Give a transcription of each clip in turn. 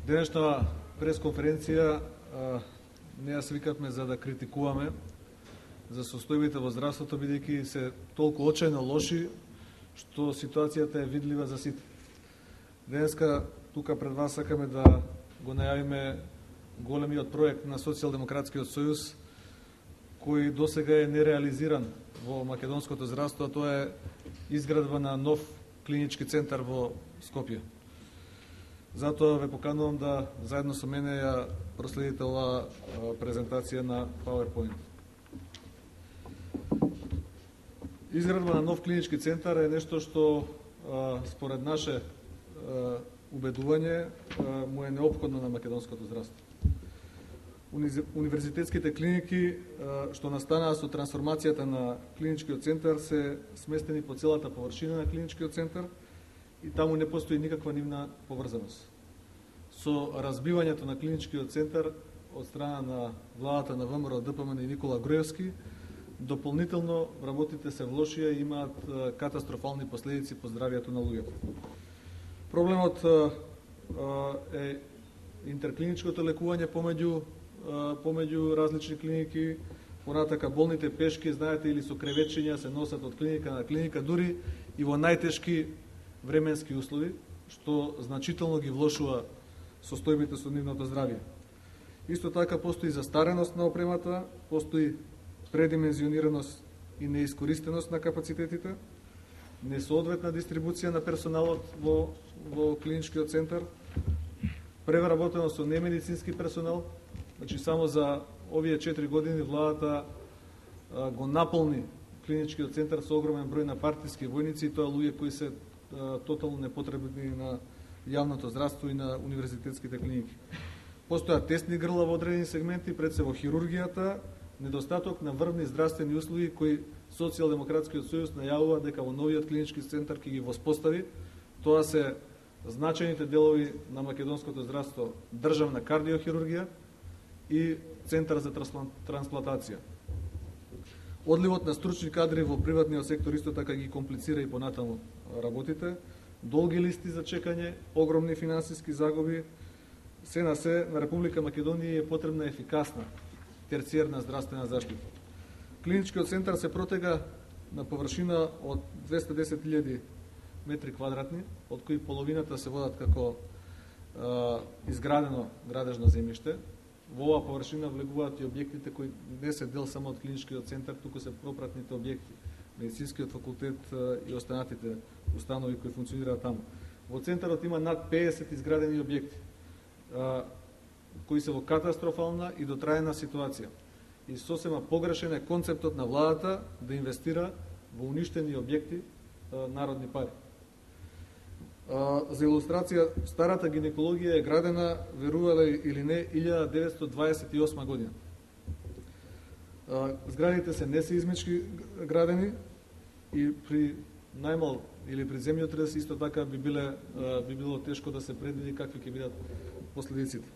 Денешна пресконференција не ја свикавме за да критикуваме за состојбите во здравството, бидејќи се толку очајно лоши, што ситуацијата е видлива за сите. Денеска тука пред вас сакаме да го најавиме големиот проект на Социјалдемократскиот сојуз, кој досега е нереализиран во македонското здравство, а тоа е изградба на нов клинички центар во Скопје. Затоа ве поканувам да заедно со мене ја проследите оваа презентација на PowerPoint. Изградба на нов клинички центар е нешто што според наше убедување му е неопходно на македонското здравство. Универзитетските клиники што настанаа со трансформацијата на клиничкиот центар се сместени по целата површина на клиничкиот центар и таму не постои никаква нивна поврзаност. Со разбивањето на клиничкиот центар од страна на владата на ВМРО, ДПМН и Никола Груевски, дополнително работите се влошија и имаат катастрофални последици по здравието на луѓето. Проблемот е интерклиничкото лекување помеѓу различни клиники, понатака болните пешки, знаете, или со кревечења се носат од клиника на клиника, дури и во најтешки временски услови, што значително ги влошува состојбите со нивното здравје. Исто така постои застареност на опремата, постои предимензионираност и неискористеност на капацитетите, несоодветна дистрибуција на персоналот во клиничкиот центар, превработено со немедицински персонал. Значи, само за овие 4 години владата го наполни клиничкиот центар со огромен број на партиски војници, и тоа луѓе кои се тотално непотребни на јавното здравство и на универзитетските клиники. Постојат тесни грла во одредени сегменти, пред се во хирургијата, недостаток на врвни здравствени услуги кои Социјалдемократскиот сојуз најавува дека во новиот клинички центар ќе ги воспостави. Тоа се значајните делови на македонското здравство: државна кардиохирургија и центар за трансплантација. Одливот на стручни кадри во приватниот сектор исто така ги комплицира и понатаму работите. Долги листи за чекање, огромни финансиски загуби. Се на Република Македонија е потребна ефикасна терциерна здравствена заштита. Клиничкиот центар се протега на површина од 210.000 метри квадратни, од кои половината се водат како изградено градежно земјиште. Во оваа површина влегуваат и објектите кои не се дел само од клиничкиот центар, туку се пропратните објекти, медицинскиот факултет и останатите установи кои функционираат таму. Во центарот има над 50 изградени објекти, кои се во катастрофална и дотраена ситуација. И сосема погрешен е концептот на владата да инвестира во уништени објекти народни пари. За илустрација, старата гинекологија е градена, верувале или не, 1928 година. Зградите се несеизмички градени и при најмал или при земјотрес исто така би било тешко да се предвиди какви ќе бидат последиците.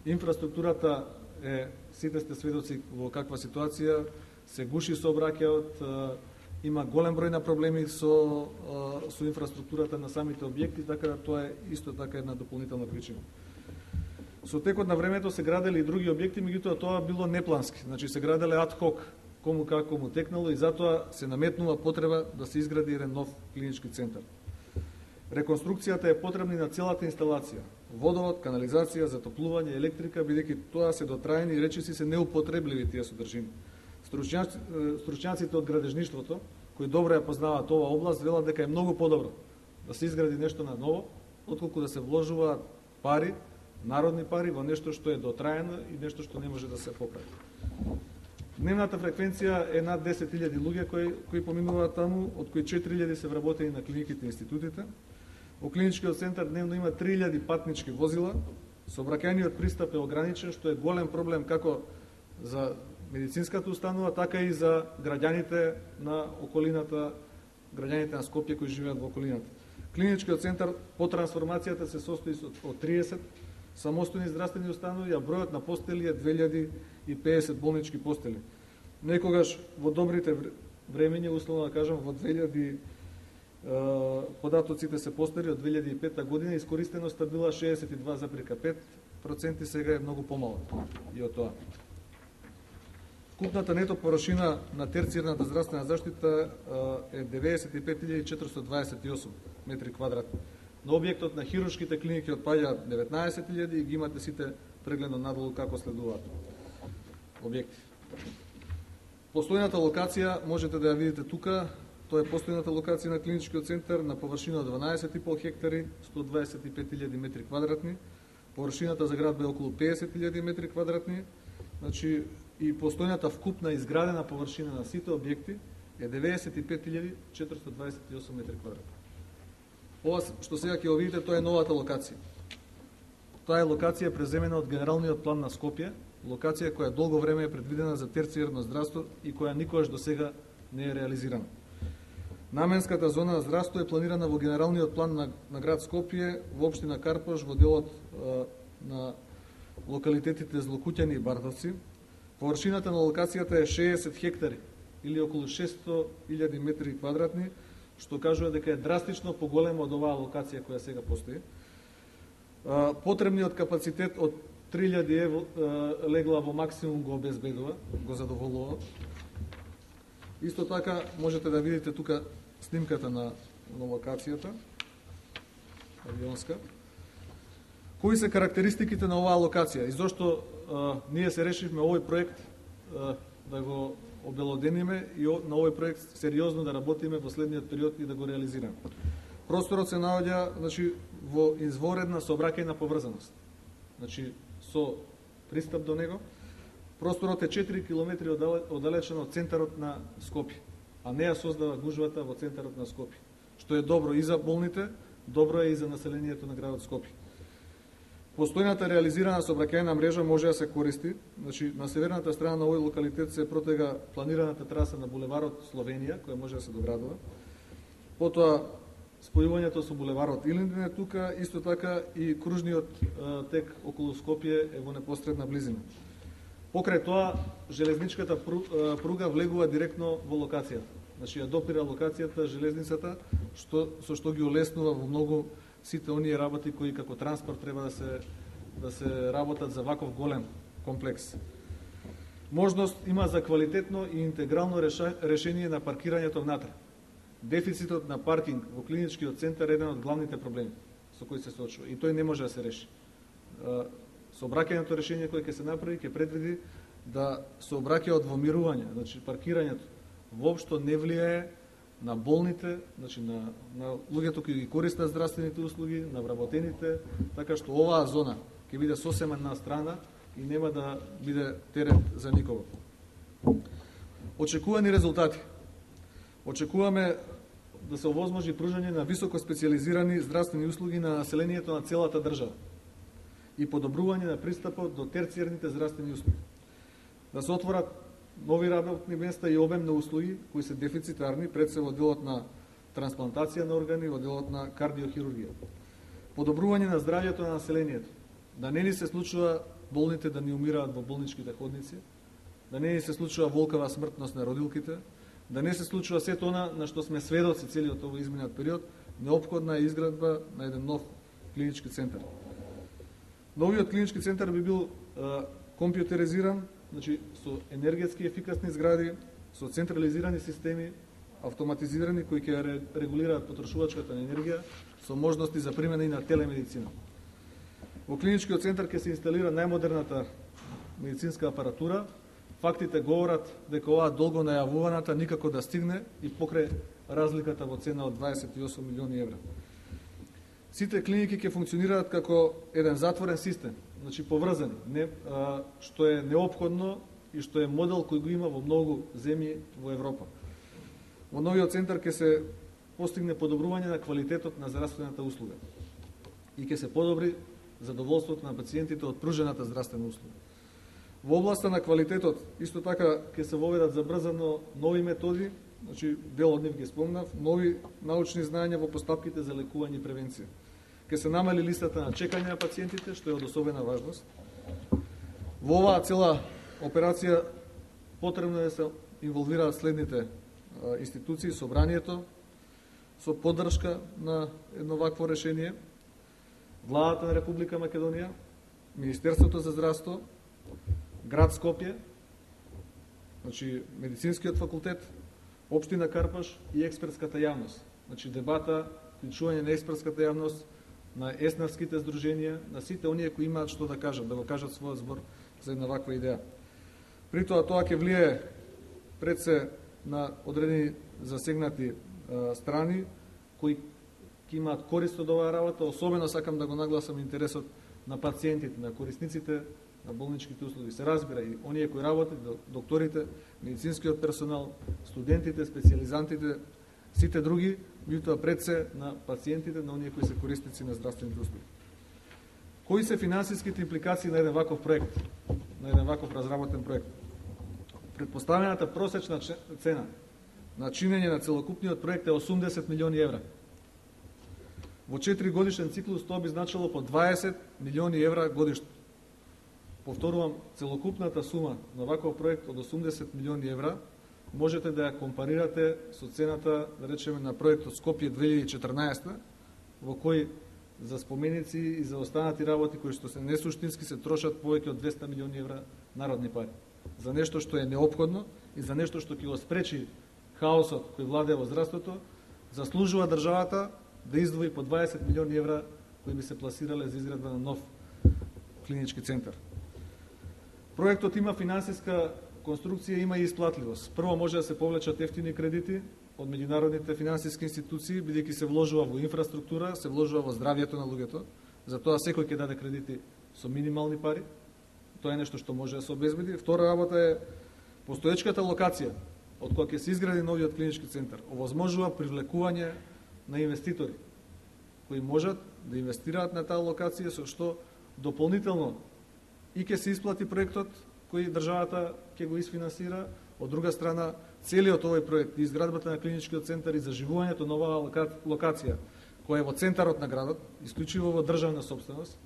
Инфраструктурата е, сите сте сведоци во каква ситуација, се гуши сообраќајот, има голем број на проблеми со инфраструктурата на самите објекти, така да тоа е исто така една дополнителна причина. Со текот на времето се градели и други објекти, меѓутоа тоа било неплански, значи се граделе ад хок, кому како му текнало, и затоа се наметнува потреба да се изгради еден нов клинички центар. Реконструкцијата е потребна на целата инсталација: водовод, канализација, затоплување, електрика, бидејќи тоа се дотраени и речиси се неупотребливи тие содржини. Стручњаците од градежништвото, кои добро ја познаваат оваа област, велат дека е многу подобро да се изгради нешто на ново, отколку да се вложуваат пари, народни пари, во нешто што е дотраено и нешто што не може да се поправи. Дневната фреквенција е над 10.000 луѓе кои поминуваат таму, од кои 4.000 се вработени на клиниките и институтите. Во клиничкиот центар дневно има 3.000 патнички возила, сообраќајниот пристап е ограничен, што е голем проблем како за медицинската установа, така и за граѓаните на околината, граѓаните на Скопје кои живеат во околината. Клиничкиот центар по трансформацијата се состои од 30 самостојни здравствени установи, а бројот на постели е 2050 болнички постели. Некогаш во добрите времења, условно да кажам, во 2000 податоците се постари од 2005 година, искористеноста била 62,5%, сега е многу помало и од тоа. Купната нето површина на терцијарната здравствена заштита е 95.428 метри квадратни. На објектот на хируршките клиники отпаѓаат 19.000 и ги имате сите прегледно надолу како следуваат објекти. Постојната локација можете да ја видите тука. Тоа е постојната локација на клиничкиот центар на површина од 12,5 хектари, 125.000 метри квадратни. Површината за градба е околу 50.000 метри квадратни. Значи, и постојната вкупна изградена површина на сите објекти е 95.428 метри квадратни. Ова што сега ќе го видите, тоа е новата локација. Тоа е локација преземена од генералниот план на Скопје, локација која долго време е предвидена за терцијарно здравство и која никогаш до сега не е реализирана. Наменската зона на здравство е планирана во генералниот план на град Скопје, во општина Карпош, во делот на локалитетите Злокуќани и Бардовци. Површината на локацијата е 60 хектари или околу 600.000 метри квадратни, што кажува дека е драстично поголема од оваа локација која сега постои. Потребниот капацитет од 3.000 легла во максимум го обезбедува, го задоволува. Исто така можете да видите тука снимката на локацијата авионска. Кои се карактеристиките на оваа локација и зошто ние се решивме овој проект да го обелодениме и на овој проект сериозно да работиме во следниот период и да го реализираме. Просторот се наоѓа, значи, во изворедна сообраќајна поврзаност. Значи, со пристап до него. Просторот е 4 км оддалечен од центарот на Скопје, а не ја создава гужвата во центарот на Скопје, што е добро и за болните, добро е и за населението на градот Скопје. Постојната реализирана сообраќајна мрежа може да се користи. Значи, на северната страна на овој локалитет се протега планираната траса на булеварот Словенија, која може да се доградува. Потоа, спојувањето со булеварот Илинден е тука, исто така и кружниот тек околу Скопје е во непосредна близина. Покрај тоа, железничката пруга влегува директно во локацијата. Значи, ја допира локацијата, железницата, со што ги олеснува во многу сите оние работи кои како транспорт треба да се работат за ваков голем комплекс. Можност има за квалитетно и интегрално решение на паркирањето внатре. Дефицитот на паркинг во клиничкиот центар е еден од главните проблеми со кои се соочува и тој не може да се реши. Сообраќајното решение кое ќе се направи ќе предвиди да сообраќајот во мирување, значи паркирањето воопшто не влијае на болните, значи на луѓето кои ги користат здравствените услуги, на вработените, така што оваа зона ќе биде сосема на страна и нема да биде терет за никого. Очекувани резултати. Очекуваме да се овозможи пружање на високо специализирани здравствени услуги на населението на целата држава и подобрување на пристапот до терцијарните здравствени услуги. Да се отворат нови работни места и обем на услуги кои се дефицитарни, пред се во делот на трансплантација на органи, во делот на кардиохирургија. Подобрување на здравјето на населението. Да не ни се случува болните да ни умираат во болничките ходници, да не ни се случува волкава смртност на родилките, да не се случува сето она на што сме сведоци целиот овој изминат период, неопходна е изградба на еден нов клинички центар. Новиот клинички центар би бил компјутеризиран, значи со енергетски ефикасни згради, со централизирани системи, автоматизирани кои ќе регулираат потрошувачката на енергија, со можности за примена и на телемедицина. Во клиничкиот центар ќе се инсталира најмодерната медицинска апаратура. Фактите говорат дека оваа долго најавуваната никако да стигне и покрај разликата во цена од 28 милиони евра. Сите клиники ќе функционираат како еден затворен систем, значи поврзани, што е неопходно и што е модел кој го има во многу земји во Европа. Во новиот центар ќе се постигне подобрување на квалитетот на здравствената услуга и ќе се подобри задоволството на пациентите од пружената здравствена услуга. Во областа на квалитетот, исто така ќе се воведат забрзано нови методи, значи дел од нив ги спомнав, нови научни знаења во постапките за лекување и превенција. Ќе се намали листата на чекање на пациентите, што е од особена важност. Во оваа цела операција потребно е да се инволвираат следните институции: Собранието, со поддршка на едно вакво решение, Владата на Република Македонија, Министерството за здравство, град Скопје, значи медицинскиот факултет, општина Карпаш и експертската јавност. Значи дебата, вклучување на експертската јавност, на еснарските здруженија, на сите оние кои имаат што да кажат, да го кажат својот збор за една ваква идеја. При тоа ќе влие пред се на одредени засегнати страни кои ќе имаат корист од оваа работа, особено сакам да го нагласам интересот на пациентите, на корисниците на болничките услуги. Се разбира и оние кои работат, докторите, медицинскиот персонал, студентите, специализантите, сите други, меѓутоа пред се на пациентите, на оние кои се корисници на здравствените услуги. Кои се финансиските импликации на еден ваков проект, на еден ваков разработен проект? Предпоставената просечна цена на чинење на целокупниот проект е 80 милиони евра. Во 4 годишен циклус тоа би значило по 20 милиони евра годишно. Повторувам, целокупната сума на ваков проект од 80 милиони евра можете да ја компарирате со цената, да речеме, на проектот Скопје 2014, во кој за споменици и за останати работи кои што се несуштински се трошат повеќе од 200 милиони евра народни пари. За нешто што е неопходно и за нешто што ќе го спречи хаосот кој владее во здравството, заслужува државата да издвои по 20 милиони евра кои би се пласирале за изградба на нов клинички центар. Проектот има финансиска конструкција, има и исплатливост. Прво може да се повлечат ефтини кредити од меѓународните финансиски институции, бидејќи се вложува во инфраструктура, се вложува во здравјето на луѓето. Затоа секој ќе даде кредити со минимални пари. Тоа е нешто што може да се обезбеди. Втора работа е постоечката локација од која ќе се изгради новиот клинички центар. Овозможува привлекување на инвеститори кои можат да инвестираат на таа локација, со што дополнително и ќе се исплати проектот кој државата ќе го isfinansira, од друга страна целиот овој проект, изградбата на клиничкиот центар и заживувањето на оваа локација, која е во центарот на градот, исклучиво во државна собственост,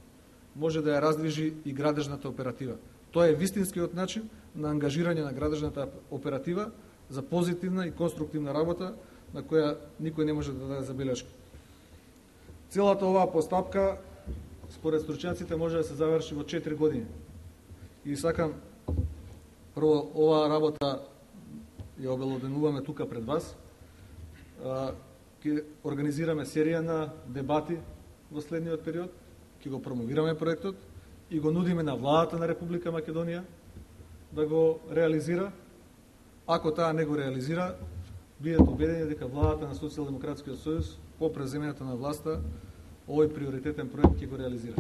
може да ја раздвижи и градежната оператива. Тоа е вистинскиот начин на ангажирање на градежната оператива за позитивна и конструктивна работа на која никој не може да даде забелешка. Целата оваа постапка, според стручњаците, може да се заврши во 4 години. И сакам прво оваа работа ја обелоденуваме тука пред вас. Ќе организираме серија на дебати во следниот период, ќе го промовираме проектот и го нудиме на Владата на Република Македонија да го реализира. Ако таа не го реализира, бидете убедени дека Владата на Социјалдемократскиот сојуз по преземањето на власта овој приоритетен проект ќе го реализира.